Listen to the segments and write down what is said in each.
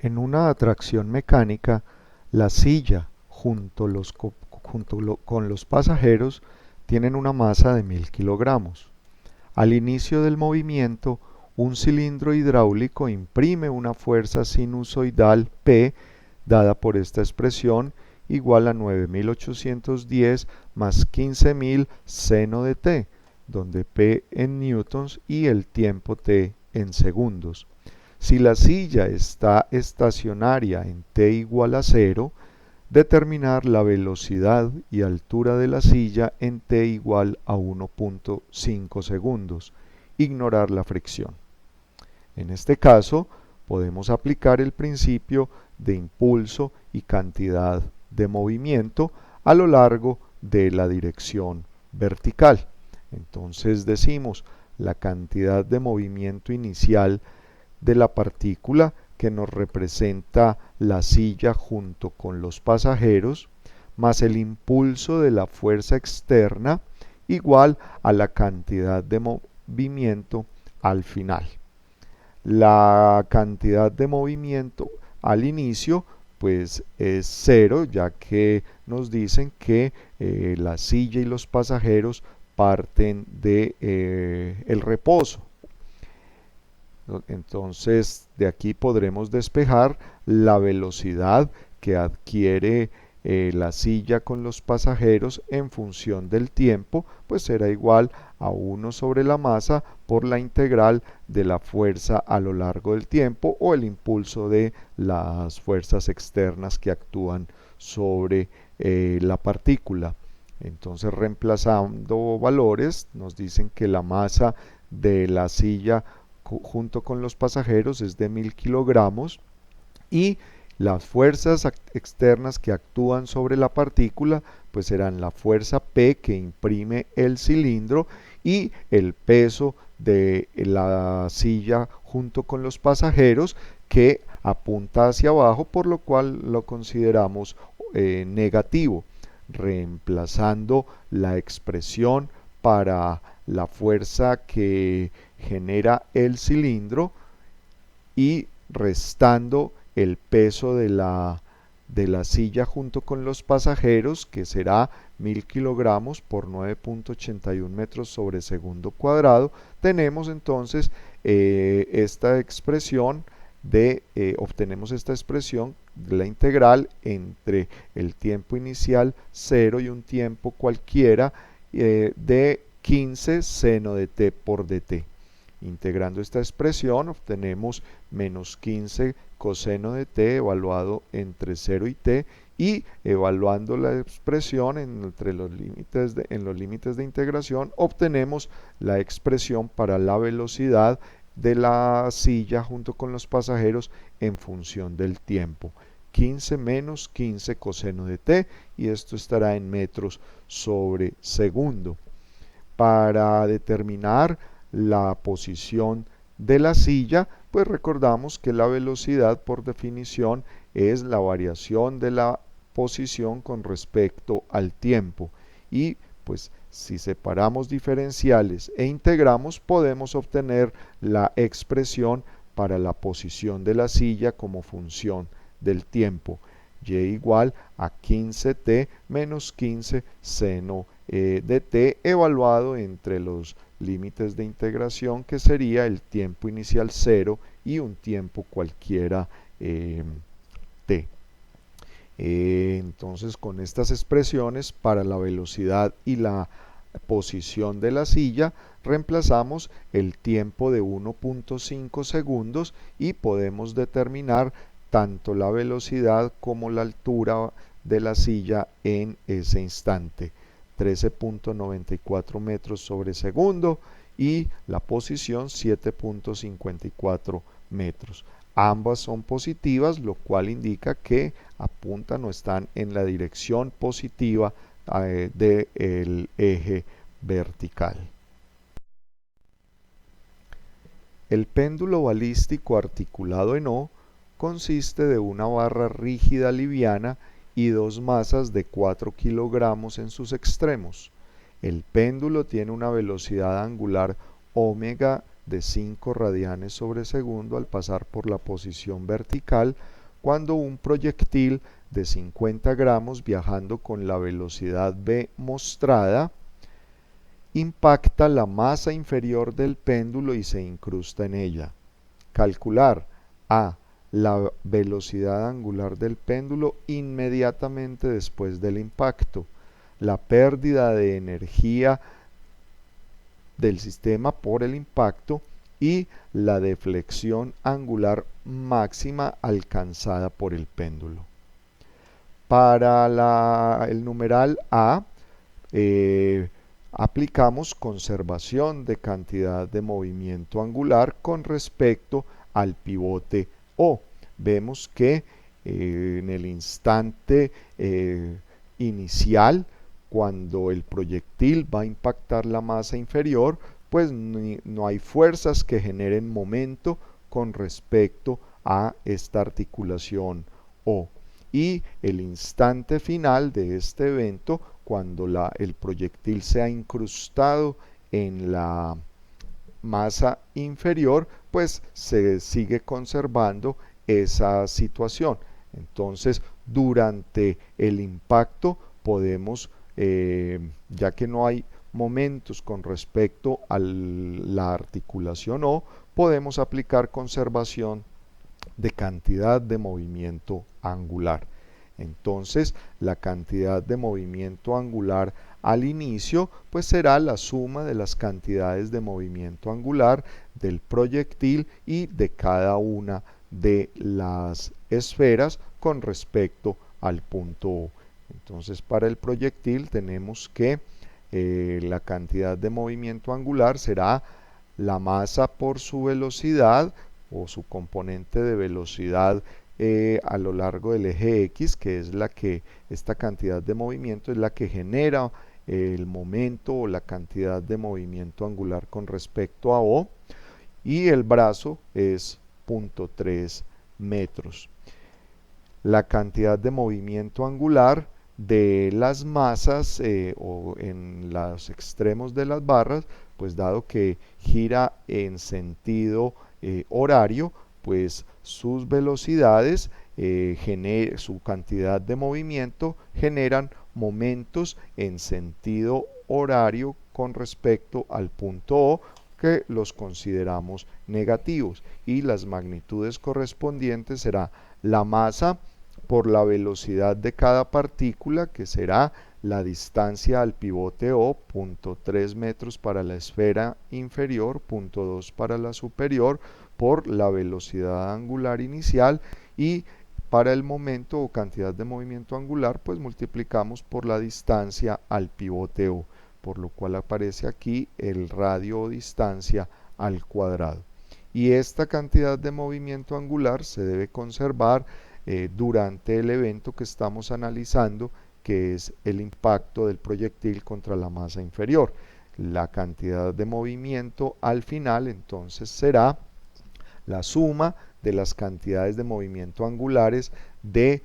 En una atracción mecánica, la silla con los pasajeros tienen una masa de 1000 kilogramos. Al inicio del movimiento, un cilindro hidráulico imprime una fuerza sinusoidal P, dada por esta expresión, igual a 9810 más 15000 seno de t, donde P en newtons y el tiempo t en segundos. Si la silla está estacionaria en t igual a 0, determinar la velocidad y altura de la silla en t igual a 1.5 segundos. Ignorar la fricción. En este caso, podemos aplicar el principio de impulso y cantidad de movimiento a lo largo de la dirección vertical. Entonces decimos la cantidad de movimiento inicial de la partícula que nos representa la silla junto con los pasajeros, más el impulso de la fuerza externa igual a la cantidad de movimiento al final. La cantidad de movimiento al inicio pues es 0, ya que nos dicen que la silla y los pasajeros parten de el reposo. Entonces de aquí podremos despejar la velocidad que adquiere la silla con los pasajeros en función del tiempo, pues será igual a 1 sobre la masa por la integral de la fuerza a lo largo del tiempo o el impulso de las fuerzas externas que actúan sobre la partícula. Entonces, reemplazando valores, nos dicen que la masa de la silla junto con los pasajeros es de 1000 kilogramos y las fuerzas externas que actúan sobre la partícula pues serán la fuerza P que imprime el cilindro y el peso de la silla junto con los pasajeros que apunta hacia abajo, por lo cual lo consideramos negativo, reemplazando la expresión para la fuerza que genera el cilindro y restando el peso de la silla junto con los pasajeros, que será 1000 kilogramos por 9.81 metros sobre segundo cuadrado, tenemos entonces esta expresión obtenemos esta expresión de la integral entre el tiempo inicial 0 y un tiempo cualquiera de 15 seno de t por dt. Integrando esta expresión obtenemos menos 15 coseno de t evaluado entre 0 y t, y evaluando la expresión en los límites de integración obtenemos la expresión para la velocidad de la silla junto con los pasajeros en función del tiempo. 15 menos 15 coseno de t, y esto estará en metros sobre segundo. Para determinar la posición de la silla, pues recordamos que la velocidad por definición es la variación de la posición con respecto al tiempo, y pues si separamos diferenciales e integramos podemos obtener la expresión para la posición de la silla como función del tiempo, y igual a 15t menos 15 seno de t evaluado entre los límites de integración, que sería el tiempo inicial 0 y un tiempo cualquiera t. Entonces, con estas expresiones para la velocidad y la posición de la silla, reemplazamos el tiempo de 1.5 segundos y podemos determinar tanto la velocidad como la altura de la silla en ese instante. 13.94 metros sobre segundo y la posición 7.54 metros. Ambas son positivas, lo cual indica que apuntan o están en la dirección positiva del eje vertical. El péndulo balístico articulado en O consiste de una barra rígida liviana y dos masas de 4 kilogramos en sus extremos. El péndulo tiene una velocidad angular omega de 5 radianes sobre segundo al pasar por la posición vertical, cuando un proyectil de 50 gramos viajando con la velocidad v mostrada impacta la masa inferior del péndulo y se incrusta en ella. Calcular a. La velocidad angular del péndulo inmediatamente después del impacto, la pérdida de energía del sistema por el impacto y la deflexión angular máxima alcanzada por el péndulo. Para el numeral A, aplicamos conservación de cantidad de movimiento angular con respecto al pivote O. Vemos que en el instante inicial, cuando el proyectil va a impactar la masa inferior, pues no hay fuerzas que generen momento con respecto a esta articulación O. Y el instante final de este evento, cuando el proyectil se ha incrustado en la masa inferior, pues se sigue conservando esa situación. Entonces, durante el impacto podemos, ya que no hay momentos con respecto a la articulación O, podemos aplicar conservación de cantidad de movimiento angular. Entonces, la cantidad de movimiento angular al inicio, pues será la suma de las cantidades de movimiento angular del proyectil y de cada una de las esferas con respecto al punto O. Entonces, para el proyectil tenemos que la cantidad de movimiento angular será la masa por su velocidad o su componente de velocidad a lo largo del eje X, que es esta cantidad de movimiento es la que genera el momento o la cantidad de movimiento angular con respecto a O, y el brazo es 0.3 metros. La cantidad de movimiento angular de las masas o en los extremos de las barras, pues dado que gira en sentido horario, pues sus velocidades, su cantidad de movimiento generan momentos en sentido horario con respecto al punto O, que los consideramos negativos, y las magnitudes correspondientes será la masa por la velocidad de cada partícula, que será la distancia al pivote O, 0.3 metros para la esfera inferior, 0.2 para la superior, por la velocidad angular inicial, y para el momento o cantidad de movimiento angular, pues multiplicamos por la distancia al pivote O, por lo cual aparece aquí el radio o distancia al cuadrado. Y esta cantidad de movimiento angular se debe conservar durante el evento que estamos analizando, que es el impacto del proyectil contra la masa inferior. La cantidad de movimiento al final entonces será la suma de las cantidades de movimiento angulares de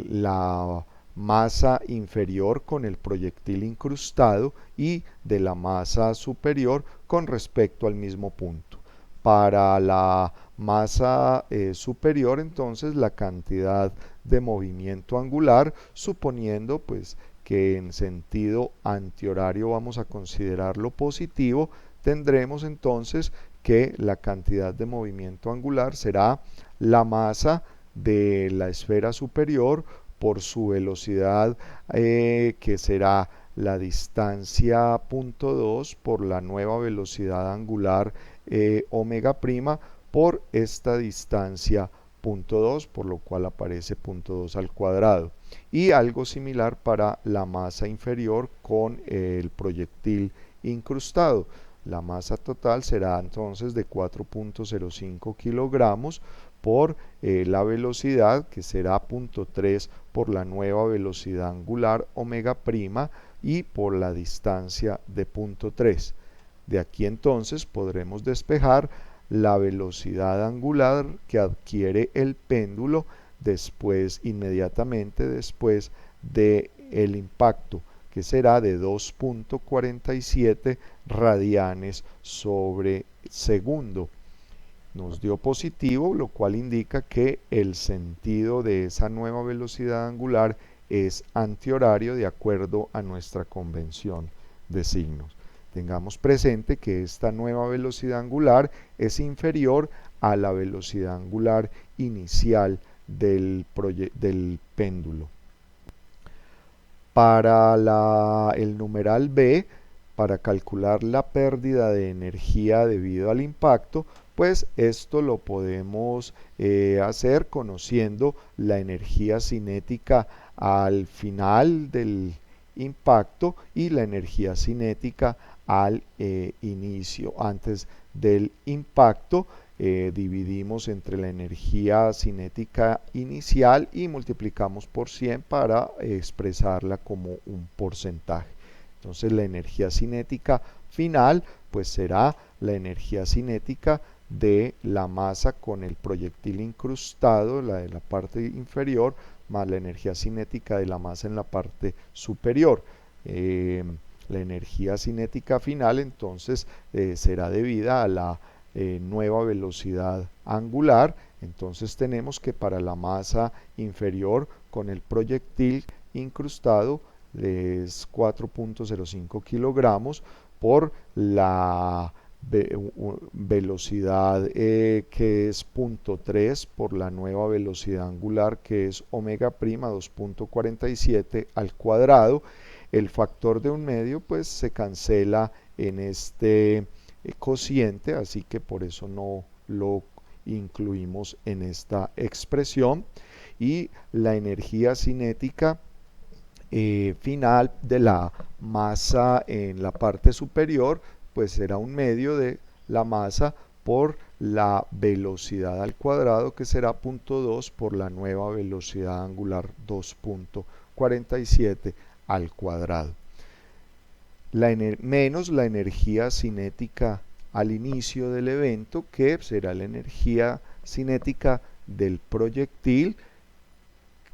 la masa inferior con el proyectil incrustado y de la masa superior con respecto al mismo punto. Para la masa superior, entonces, la cantidad de movimiento angular, suponiendo pues que en sentido antihorario vamos a considerarlo positivo, tendremos entonces que la cantidad de movimiento angular será la masa de la esfera superior por su velocidad, que será la distancia 0.2 por la nueva velocidad angular omega prima por esta distancia 0.2, por lo cual aparece 0.2 al cuadrado. Y algo similar para la masa inferior con el proyectil incrustado. La masa total será entonces de 4.05 kilogramos por la velocidad, que será 0.3 por la nueva velocidad angular omega prima y por la distancia de 0.3. De aquí entonces podremos despejar la velocidad angular que adquiere el péndulo inmediatamente después del impacto, que será de 2.47 radianes sobre segundo. nos dio positivo, lo cual indica que el sentido de esa nueva velocidad angular es antihorario de acuerdo a nuestra convención de signos. Tengamos presente que esta nueva velocidad angular es inferior a la velocidad angular inicial del péndulo. Para el numeral B, para calcular la pérdida de energía debido al impacto, pues esto lo podemos hacer conociendo la energía cinética al final del impacto y la energía cinética al inicio, antes del impacto. Dividimos entre la energía cinética inicial y multiplicamos por 100 para expresarla como un porcentaje. Entonces la energía cinética final pues será la energía cinética de la masa con el proyectil incrustado, la de la parte inferior, más la energía cinética de la masa en la parte superior. La energía cinética final entonces será debida a la nueva velocidad angular. Entonces tenemos que para la masa inferior con el proyectil incrustado es 4.05 kilogramos por la velocidad que es 0.3 por la nueva velocidad angular que es omega prima 2.47 al cuadrado. El factor de un medio pues se cancela en este cociente, así que por eso no lo incluimos en esta expresión. Y la energía cinética final de la masa en la parte superior pues será un medio de la masa por la velocidad al cuadrado que será 0.2 por la nueva velocidad angular 2.47 al cuadrado. Menos la energía cinética al inicio del evento, que será la energía cinética del proyectil,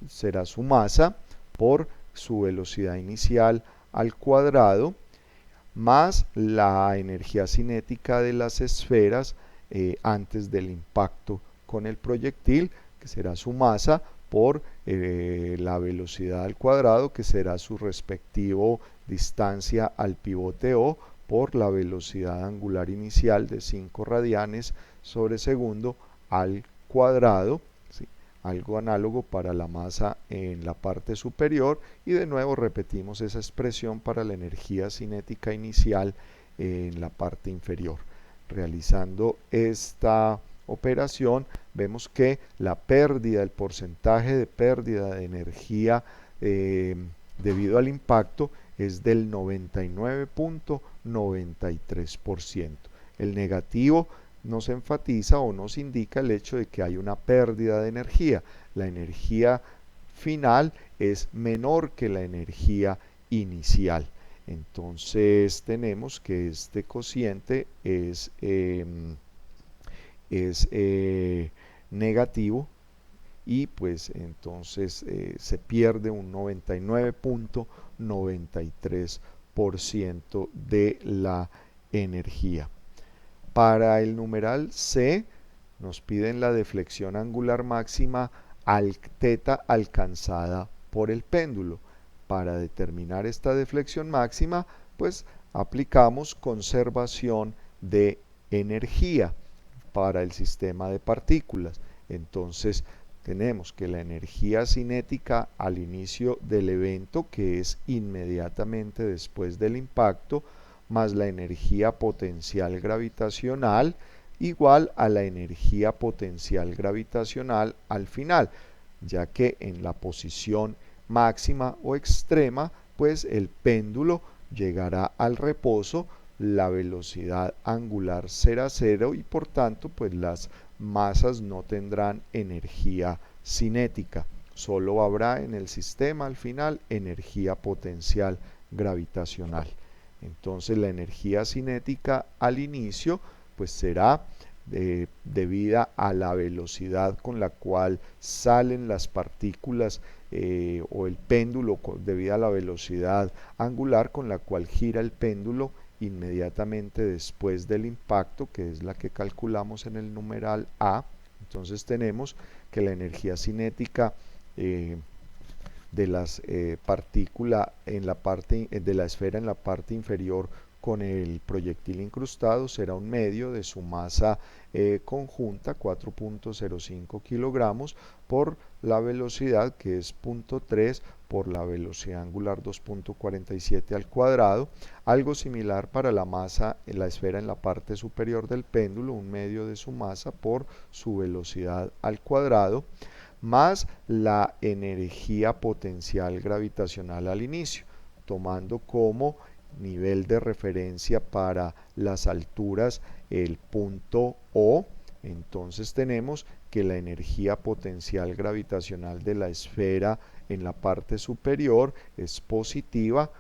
será su masa por su velocidad inicial al cuadrado, más la energía cinética de las esferas antes del impacto con el proyectil, que será su masa por la velocidad al cuadrado, que será su respectivo distancia al pivote O, por la velocidad angular inicial de 5 radianes sobre segundo al cuadrado, ¿sí? Algo análogo para la masa en la parte superior, y de nuevo repetimos esa expresión para la energía cinética inicial en la parte inferior. Realizando esta operación vemos que la pérdida, el porcentaje de pérdida de energía debido al impacto es del 99.93%. El negativo nos enfatiza o nos indica el hecho de que hay una pérdida de energía. La energía final es menor que la energía inicial. Entonces tenemos que este cociente es negativo, y pues entonces se pierde un 99.93% de la energía. Para el numeral C nos piden la deflexión angular máxima al θ alcanzada por el péndulo. Para determinar esta deflexión máxima, pues aplicamos conservación de energía para el sistema de partículas. Entonces tenemos que la energía cinética al inicio del evento, que es inmediatamente después del impacto, más la energía potencial gravitacional, igual a la energía potencial gravitacional al final, ya que en la posición máxima o extrema, pues el péndulo llegará al reposo, la velocidad angular será cero y por tanto pues las masas no tendrán energía cinética, solo habrá en el sistema al final energía potencial gravitacional. Entonces la energía cinética al inicio pues será debida a la velocidad con la cual salen las partículas o el péndulo, debido a la velocidad angular con la cual gira el péndulo inmediatamente después del impacto, que es la que calculamos en el numeral A. Entonces tenemos que la energía cinética de las partículas en la parte de la esfera en la parte inferior con el proyectil incrustado será un medio de su masa conjunta, 4.05 kilogramos, por la velocidad, que es 0.3, por la velocidad angular 2.47 al cuadrado. Algo similar para la masa en la esfera en la parte superior del péndulo, un medio de su masa por su velocidad al cuadrado, más la energía potencial gravitacional al inicio, tomando como nivel de referencia para las alturas el punto O. Entonces tenemos que la energía potencial gravitacional de la esfera en la parte superior es positiva,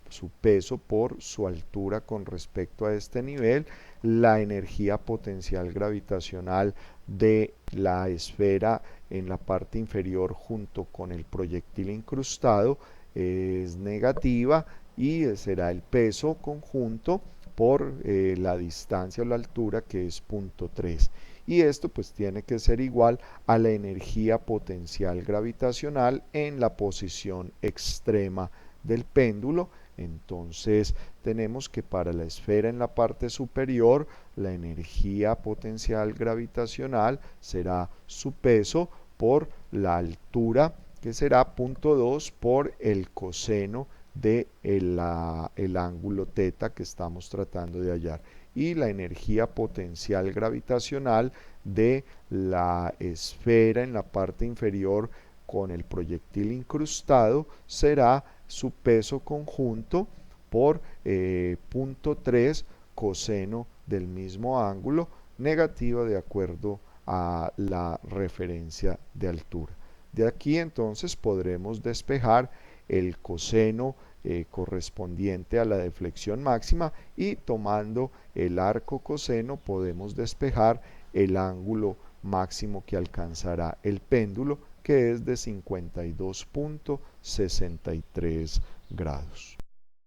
su peso por su altura con respecto a este nivel. La energía potencial gravitacional de la esfera en la parte inferior junto con el proyectil incrustado es negativa y será el peso conjunto por la distancia o la altura, que es 0.3. Y esto pues tiene que ser igual a la energía potencial gravitacional en la posición extrema del péndulo. Entonces tenemos que para la esfera en la parte superior la energía potencial gravitacional será su peso por la altura, que será 0.2 por el coseno de el ángulo θ que estamos tratando de hallar. Y la energía potencial gravitacional de la esfera en la parte inferior con el proyectil incrustado será su peso conjunto por 0.3 coseno del mismo ángulo, negativa de acuerdo a la referencia de altura. De aquí entonces podremos despejar el coseno correspondiente a la deflexión máxima, y tomando el arco coseno podemos despejar el ángulo máximo que alcanzará el péndulo, que es de 52.63 grados.